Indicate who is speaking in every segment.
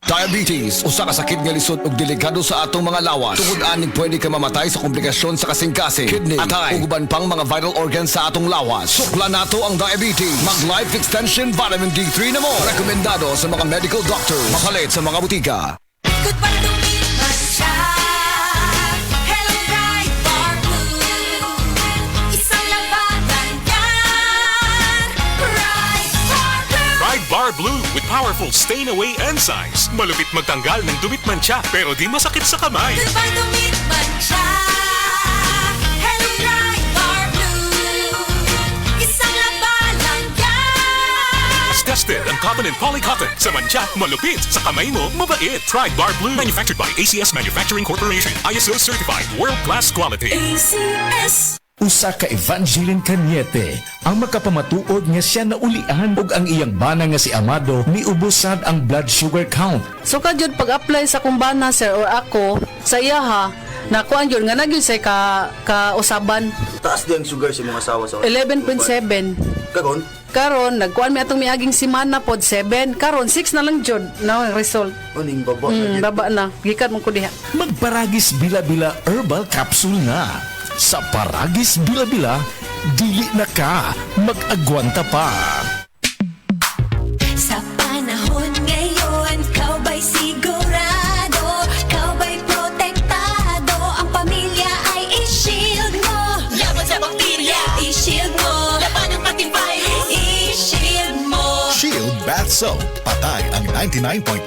Speaker 1: Diabetes, usa ka sakit nga lisod ug delikado sa atong mga lawas. Tungod aning pwede ka mamatay sa komplikasyon sa kasing-kasing, kidney, atay, ug uban pang mga vital organs sa atong lawas. Sukla nato ang diabetes. Mag Life Extension Vitamin D3 na mo. Rekomendado sa mga medical doctors. Mapalit sa mga butika.
Speaker 2: Good para dumiman siya. Hello Bright Bar Blue. Isang labanan yan. Bright Bar Blue.
Speaker 3: Pride Bar Blue with powerful stain-away enzymes. Malupit magtanggal ng dumit mancha pero di masakit sa kamay.
Speaker 2: Good para dumiman siya. Hello Bright Bar Blue. Isang labanan yan.
Speaker 3: As tested ang cotton and polycotton. Sa mancha, malupit. Sa kamay mo, mabait. Pride Bar Blue. Manufactured by ACS Manufacturing Corporation. ISO certified. World-class quality.
Speaker 2: ACS.
Speaker 4: Usa ka Evangeline Cañete ang makapamatuod nga siya naulian ug ang iyang bana nga si Amado miubusad ang blood sugar count.
Speaker 5: So jud pag-apply sa kumbana sir or ako sa iya ha nakuan jud nga nagyud say ka usaban
Speaker 6: Taas di ang sugar sa mga asawa sa
Speaker 5: 11.7.
Speaker 6: Karon,
Speaker 5: Karon nagkuan mi atong miaging semana pod 7. Karon 6 na lang jud na result.
Speaker 6: uning baba na gyud.
Speaker 5: Baba na. Gikan mo ko diha.
Speaker 4: Magparagis bila-bila herbal capsule na. Sa Paragis Bila-Bila, dili na ka mag-agwanta pa.
Speaker 2: Sa panahon ngayon, kau ba'y sigurado? Kau ba'y protektado? Ang pamilya ay i-shield mo. Laban sa bakterya, i-shield mo. Laban ng pati virus, i-shield mo.
Speaker 7: Shield Bath Soap. Patay ang 99.9%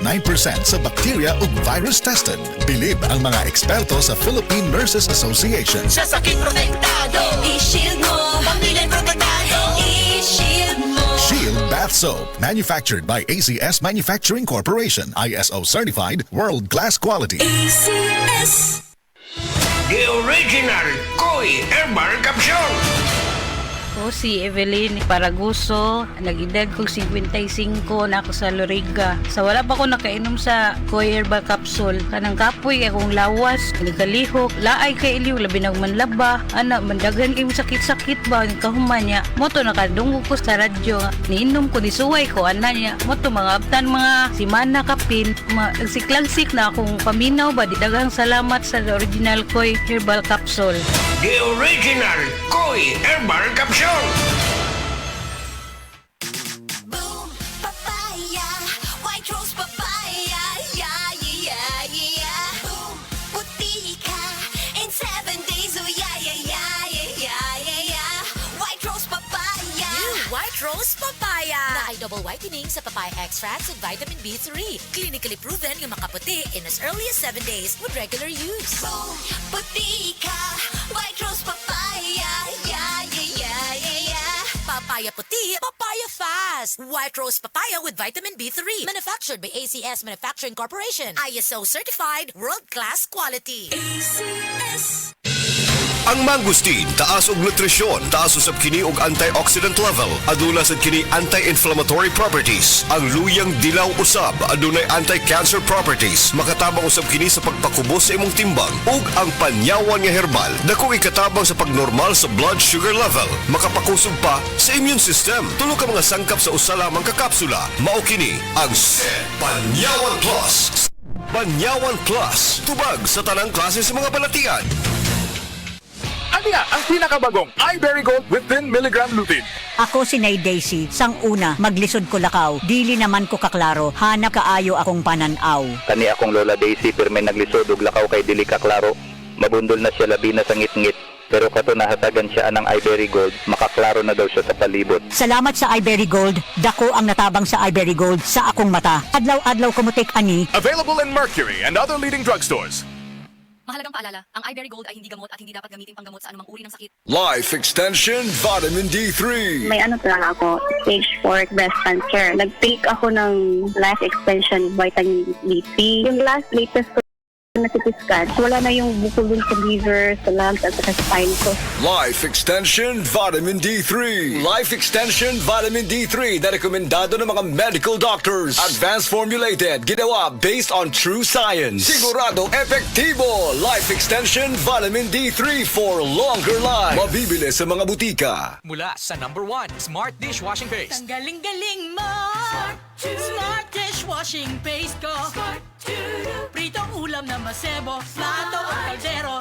Speaker 7: sa bacteria ug virus tested. Bilib ang mga eksperto sa Philippine Nurses Association.
Speaker 2: Sa sakit protektado, i-shield mo. Pamilya protektado, i-shield mo.
Speaker 7: Shield Bath Soap. Manufactured by ACS Manufacturing Corporation. ISO certified. World-class quality.
Speaker 2: ACS.
Speaker 8: The original Koi Herbal Capsule.
Speaker 9: Ako si Evelyn Paraguso, nag-edad kong 55 na ako sa Loriga. Sa wala pa ko nakainom sa Koi Herbal Capsule, kanang kapoy akong lawas, nagkalihok, laay kay iliw, labi na manlaba, ana, mandagan kayo sakit-sakit ba, kahuman niya. Moto nakadungog ko sa radyo, niinom ko, nisuway ko, ana niya. Moto mga abtan, mga simana kapin, nagsiklagsik na akong paminaw ba, didagang salamat sa original Koi Herbal Capsule.
Speaker 8: The original Koi Herbal Capsule.
Speaker 2: Boom, papaya, white rose papaya, yeah, yeah, yeah. Boom, puti ka in 7 days, oh yeah, yeah, yeah, yeah, yeah, yeah. White rose papaya.
Speaker 10: New White Rose Papaya na ay double whitening sa papaya extracts with vitamin B3. Clinically proven yung makaputi in as early as 7 days with regular use.
Speaker 2: Boom, puti ka, white rose papaya, yeah, yeah, yeah, yeah, yeah.
Speaker 10: Papaya puti, papaya fast. White Rose Papaya with vitamin B3. Manufactured by ACS Manufacturing Corporation. ISO certified, world-class quality.
Speaker 2: ACS.
Speaker 11: Ang mangustin taas og nutrisyon, taas usab kini og antioxidant level, aduna sad kini anti-inflammatory properties. Ang luyang dilaw usab adunay anti-cancer properties. Makatabang usab kini sa pagpakubos sa imong timbang ug ang panyawan nga herbal dako ikatabang sa pagnormal sa blood sugar level. Makapakusog pa sa immune system. Tulo ka mga sangkap sa usa lamang ka kapsula. Mao kini ang Panyawan Plus. Panyawan Plus, tubag sa tanang klase sa mga balatian.
Speaker 12: Aniya ang pinakabagong iBerry Gold with 10 mg lutein.
Speaker 13: Ako si Nay Daisy, sang una, maglisod ko lakaw. Dili naman ko kaklaro, hanap kaayo akong pananaw.
Speaker 14: Kani akong Lola Daisy, pero may naglisod og lakaw kay dili kaklaro. Mabundol na siya labi na sa ngit-ngit. Pero kato nahatagan siya anang iBerry Gold, makaklaro na daw siya sa palibot.
Speaker 13: Salamat sa iBerry Gold. Dako ang natabang sa iBerry Gold sa akong mata. Adlaw-adlaw kumutik ani.
Speaker 12: Available in Mercury and other leading drugstores.
Speaker 10: Mahalagang paalala, ang iBerry Gold ay hindi gamot at hindi dapat gamitin panggamot sa anumang uri ng sakit.
Speaker 1: Life Extension Vitamin D3.
Speaker 15: May ano lang ako, stage 4 breast cancer. Nag-take ako ng Life Extension Vitamin D3. Yung latest ko na CT scan, wala na yung bukol dun sa liver, sa lungs, at sa spine ko.
Speaker 1: Life Extension Vitamin D3. Life Extension Vitamin D3 na rekomendado ng mga medical doctors. Advanced formulated, ginawa based on true science. Sigurado epektibo. Life Extension Vitamin D3 for longer life. Mabibili sa mga butika.
Speaker 16: Mula sa #1 Smart Dishwashing Paste.
Speaker 2: Ang galing-galing mo.
Speaker 10: Smart dishwashing paste ko. Pritong ulam na masebo, plato o kaldero.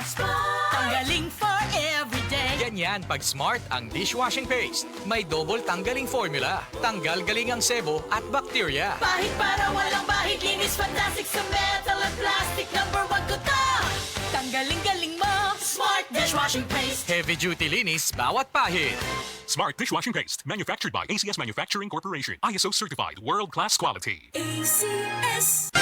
Speaker 10: Tanggaling for everyday.
Speaker 16: Ganyan pag Smart ang dishwashing paste. May double tanggaling formula. Tanggal galing ang sebo at bacteria.
Speaker 10: Bahid para walang bahid, linis fantastic sa metal at plastic. Number 1 ko to. Tanggaling-galing mo, Smart dishwashing paste.
Speaker 16: Heavy duty linis bawat pahid.
Speaker 3: Smart dishwashing paste, manufactured by ACS Manufacturing Corporation. ISO certified, world-class quality.
Speaker 2: ACS.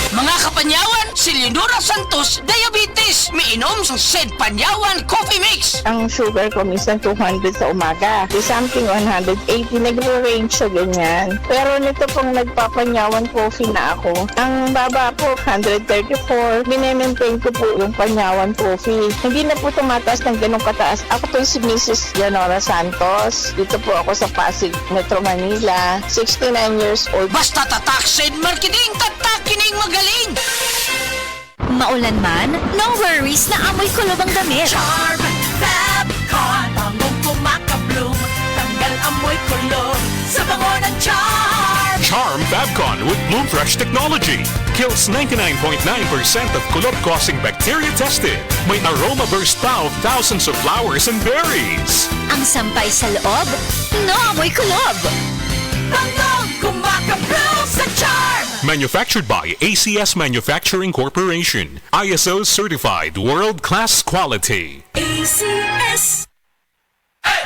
Speaker 17: Mga kapanyawan, si Leonora Santos, diabetes. Miinom sa Sed Panyawan Coffee Mix.
Speaker 18: Ang sugar ko minsan 200 sa umaga. Di something 180, nagre-range sa ganyan. Pero nito pong nagpapanyawan coffee na ako. Ang baba po, 134. Minemaintain ko po yung panyawan coffee. Hindi na po tumataas ng ganong kataas. Ako to si Mrs. Leonora Santos. Dito po ako sa Pasig, Metro Manila. 69 years old.
Speaker 17: Basta tatak Sed Marketing, tatak kining magaling.
Speaker 2: Maulan man, no worries na amoy kulob ang damit.
Speaker 10: Charm Fabcon, bangong kumaka-bloom. Tanggal amoy kulob sa bango ng Charm.
Speaker 3: Charm Fabcon with Bloom Fresh technology. Kills 99.9% of kulob-causing bacteria tested. May aroma burst pa of thousands of flowers and berries.
Speaker 2: Ang sampay sa loob, no amoy kulob.
Speaker 10: Bangong kumaka-bloom sa Charm.
Speaker 3: Manufactured by ACS Manufacturing Corporation. ISO certified, world-class quality.
Speaker 2: ACS.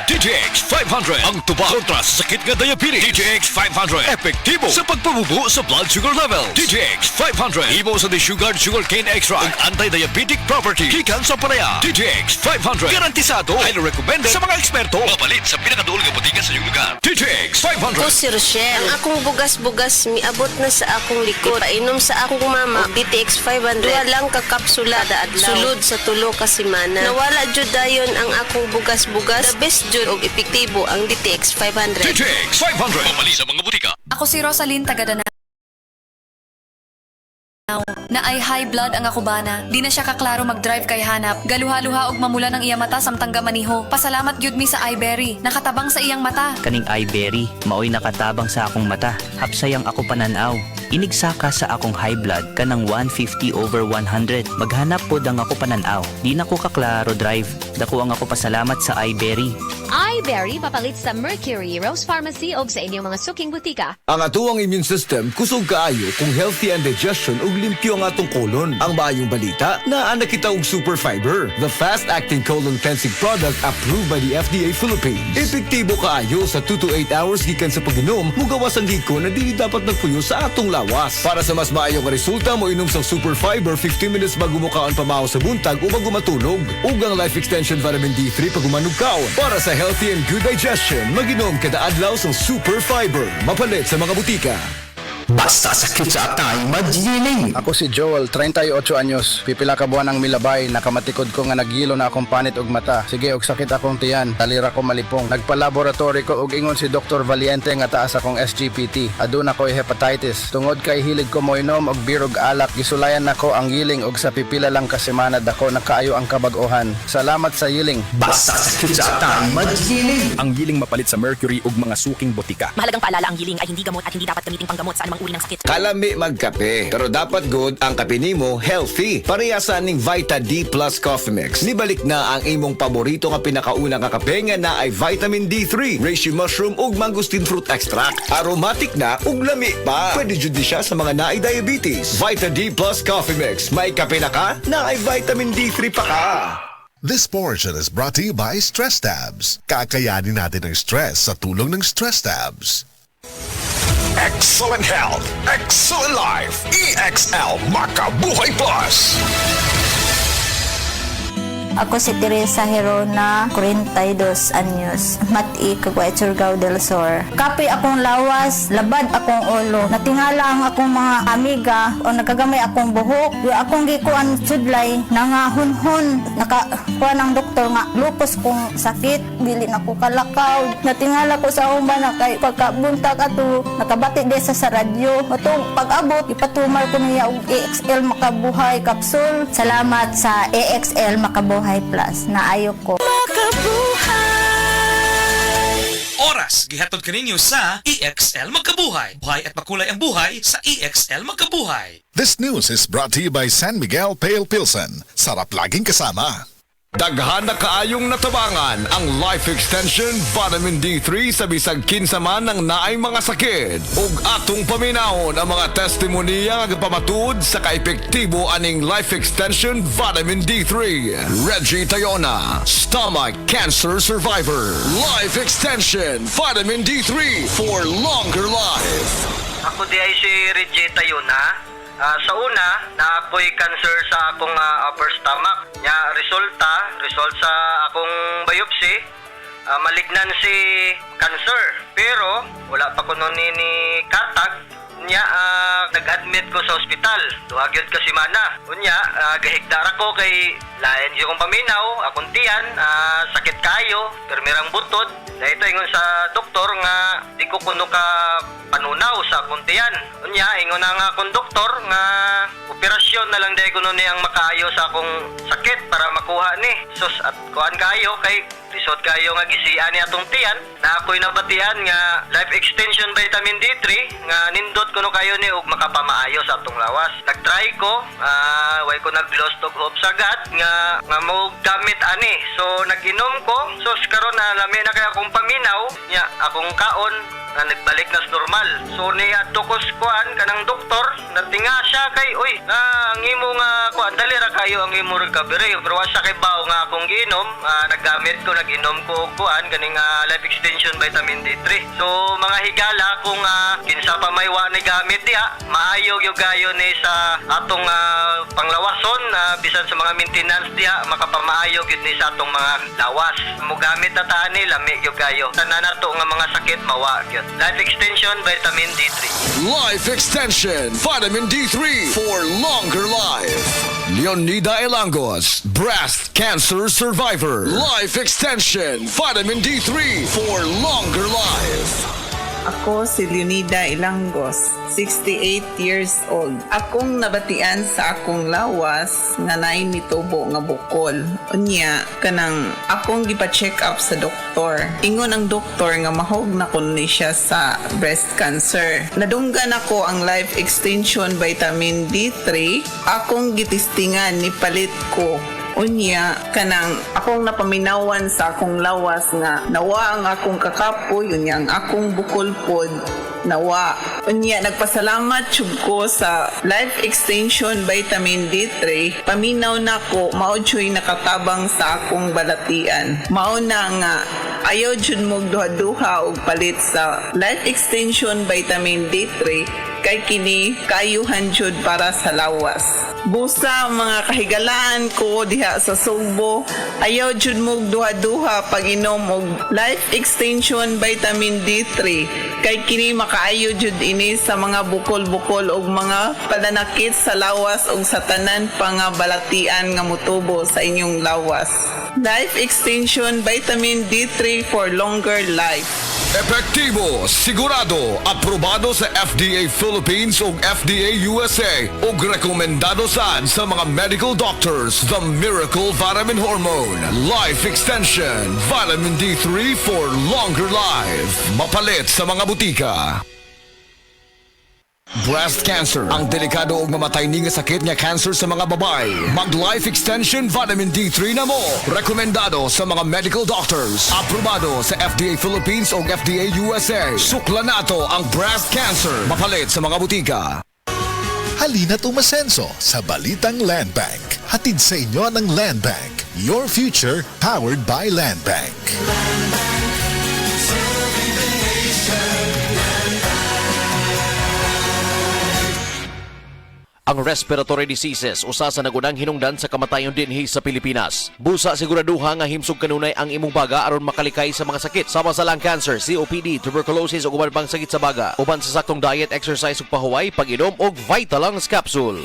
Speaker 1: DJX 500 ang tuba kontra sa sakit nga diabetes. DJX 500 epektibo sa pagpabubo sa blood sugar level. DJX 500 imo sa desugared sugarcane extract ug anti-diabetic property gikan sa palaya. DJX 500 garantisado, highly recommended sa mga eksperto. Mapalit sa pinakaduol nga botika sa iyong lugar. DJX 500.
Speaker 19: Ako si Rochelle. Ang akong bugas-bugas miabot na sa akong likod. Painom sa akong mama DTX 500. Duha lang ka kapsula da adlaw. Sulod sa tulo ka semana. Nawala jud dayon ang akong bugas-bugas. The best jud og epektibo ang DTX 500.
Speaker 1: DTX 500 mamali sa mga butika.
Speaker 20: Ako si Rosaline Tagadana. Na ay high blood ang ako bana. Di na siya kaklaro mag-drive kay hanap. Galuha-luha og mamula ng iya mata samtang gamaniho. Pasalamat gyud mi sa iBerry. Nakatabang sa iyang mata.
Speaker 21: Kaning iBerry, maoy nakatabang sa akong mata. Hapsayang ako pananaw. Inigsaka sa akong high blood kanang 150/100. Maghanap pod ang ako pananaw. Di na ko kaklaro drive. Dako ang ako pasalamat sa iBerry.
Speaker 22: iBerry papalit sa Mercury, Rose Pharmacy o sa inyong mga suking butika.
Speaker 1: Ang atuang immune system kusog kaayo kung healthy ang digestion ug limpyo ang atong kolon. Ang maayong balita, naa na kita og Super Fiber, the fast-acting colon cleansing product approved by the FDA Philippines. Epektibo kaayo sa 2 to 8 hours gikan sa pag-inom, mugawas ang giko na dili dapat nagpuyo sa atong lawas. Para sa mas maayong resulta, mo inom sa Super Fiber 15 minutes bago mo kaon pamahaw sa buntag o bago matulog. Ug ang Life Extension Vitamin D3 pag umanug kaon. Para sa healthy and good digestion, mag-inom kada adlaw sa Super Fiber. Mapalit sa mga butika.
Speaker 23: Basta sakit sa atay, magyiling. Ako si Joel, 38 anyos. Pipila ka buwan ang milabay, nakamatikod ko nga nagyilo na akong panit og mata. Sige, og sakit akong tiyan, talira ko malipong. Nagpa-laboratory ko og ingon si Dr. Valiente nga taas akong SGPT. Aduna ko'y hepatitis. Tungod kay hilig ko mo inom og birog alak, gisulayan nako ang yiling og sa pipila lang ka semana dako nakaayo ang kabag-ohan. Salamat sa yiling. Basta sakit sa atay, magyiling. Ang yiling mapalit sa Mercury ug mga suking botika.
Speaker 10: Mahalagang paalala, ang giling ay hindi gamot at hindi dapat gamiting panggamot sa anumang uri ng sakit.
Speaker 1: Kalami magkape, pero dapat good ang kape nimo healthy. Parehasan ning Vita D Plus Coffee Mix. Nibalik na ang imong paborito nga pinakauna nga kape nga na ay vitamin D3, reishi mushroom ug mangosteen fruit extract. Aromatic na ug lami pa. Pwede jud di siya sa mga naay diabetes. Vita D Plus Coffee Mix. May kape na ka, na ay vitamin D3 pa ka.
Speaker 7: This portion is brought to you by Stress Tabs. Kakayanin natin ang stress sa tulong ng Stress Tabs.
Speaker 8: Excellent health, excellent life. EXL Makabuhay Plus.
Speaker 24: Ako si Teresa Herona, 42 anyos. Mati, Kagway, Surigao del Sur. Kape akong lawas, labad akong ulo. Natingala ang akong mga amiga o nakagamay akong buhok. Yung akong gikuan sudlay, nangahunhon. Nakakuha ng doktor nga, lupus kong sakit. Dili na ko kalakaw. Natingala ko sa umba na kay pagkabuntag ato, nakabati desa sa radyo. Matong pag-abot, ipatumar ko niya og EXL Makabuhay Capsule. Salamat sa EXL Makabuhay Plus na ayok ko.
Speaker 2: Makabuhay!
Speaker 4: oras gihatod kaninyo sa EXL Magkabuhay. Buhay at makulay ang buhay sa EXL Magkabuhay.
Speaker 7: This news is brought to you by San Miguel Pale Pilsen. Sarap laging kasama.
Speaker 1: Daghan na kaayong natabangan ang Life Extension Vitamin D3 sa bisag kinsa man ng naay mga sakit. Ug atong paminahon ang mga testimonya nga pamatud sa kaepektibo aning Life Extension Vitamin D3. Reggie Tayona, Stomach Cancer Survivor. Life Extension Vitamin D3 for longer life.
Speaker 5: Ako di ay si Reggie Tayona. Sa una, naapoy cancer sa akong upper stomach. Nya result sa akong biopsy, malignancy cancer. Pero wala pa ko nun ni katag. Nya nag-admit ko sa ospital. Duhagyod ka semana. Unya gahigdara ko kay lain di kong paminaw, akong tiyan, sakit kayo, permirang butod. Dahito ingon sa doktor nga di ko kuno ka panunaw sa akong tiyan. Unya ingon na nga akong doktor nga operasyon na lang dahil kuno ni ang makaayo sa akong sakit para makuha ni. Sus at kuan kayo kay lisod kayo nga gisian ni atong tiyan na ako'y nabatian nga Life Extension Vitamin D3 nga nindot kuno kayo ni ug makapamaayo sa atong lawas. Nagtry ko, way ko nag-lost og hope sagad nga mo gamit ani. So nag-inom ko, so karon na lami na kay akong paminaw, nya akong kaon na nagbalik na sa normal. So niya tukos kuan kanang doktor natinga siya kay uy ang imo nga kuan dali ra kayo ang imo recovery pero wa siya kay bao nga akong giinom. Naggamit ko nag-inom ko og kuan kaning Life Extension Vitamin D3. So mga higala kung kinsa pa may wa ni gamit diha maayo gyud gayo ni sa atong panglawason bisan sa mga maintenance diha makapamaayo gyud ni sa atong mga lawas. Mo gamit ta ani lami gyud gayo. Tanan nato nga mga sakit mawa gyud. Life Extension Vitamin D3.
Speaker 1: Life Extension Vitamin D3 for longer life. Leonida Elangos, breast cancer survivor. Life Extension Vitamin D3 for longer life.
Speaker 6: Ako si Leonida Ilangos, 68 years old. Akong nabatian sa akong lawas nga naay mitubo nga bukol. Unya, kanang akong gipa-check up sa doktor. Ingon ang doktor nga mahog na kun ni siya sa breast cancer. Nadunggan ako ang Life Extension Vitamin D3. Akong gitistingan ni palit ko. Unya, kanang akong napaminawan sa akong lawas nga nawa ang akong kakapoy, unya ang akong bukol pod nawa. Unya, nagpasalamat jud ko sa Life Extension Vitamin D3. Paminaw na ko, mao jud nakatabang sa akong balatian. Mao na nga ayaw jud mo duha-duha og palit sa Life Extension Vitamin D3 kay kini kayuhan jud para sa lawas. Busa mga kahigalaan ko diha sa Sugbo, ayaw jud mo duha-duha pag inom og Life Extension Vitamin D3 kay kini makaayo jud ini sa mga bukol-bukol og mga pananakit sa lawas og sa tanan pa nga balatian nga motubo sa inyong lawas. Life Extension Vitamin D3 for longer life.
Speaker 1: Epektibo, sigurado, aprobado sa FDA Philippines ug FDA USA ug rekomendado sad sa mga medical doctors. The Miracle Vitamin Hormone. Life Extension Vitamin D3 for longer life. Mapalit sa mga butika. Breast cancer, ang delikado ug mamatay ni nga sakit nga cancer sa mga babae. Mag Life Extension Vitamin D3 na mo. Rekomendado sa mga medical doctors. Aprobado sa FDA Philippines ug FDA USA. Sukla nato ang breast cancer. Mapalit sa mga butika.
Speaker 7: Halina't umasenso sa Balitang Land Bank. Hatid sa inyo ng Land Bank. Your future powered by Land Bank.
Speaker 9: Ang respiratory diseases usa sa nagunang hinungdan sa kamatayon dinhi sa Pilipinas. Busa siguraduha nga himsog kanunay ang imong baga aron makalikay sa mga sakit sama sa lung cancer, COPD, tuberculosis ug uban pang sakit sa baga. Uban sa saktong diet, exercise ug pahuway, pag-inom og Vitalungs capsule.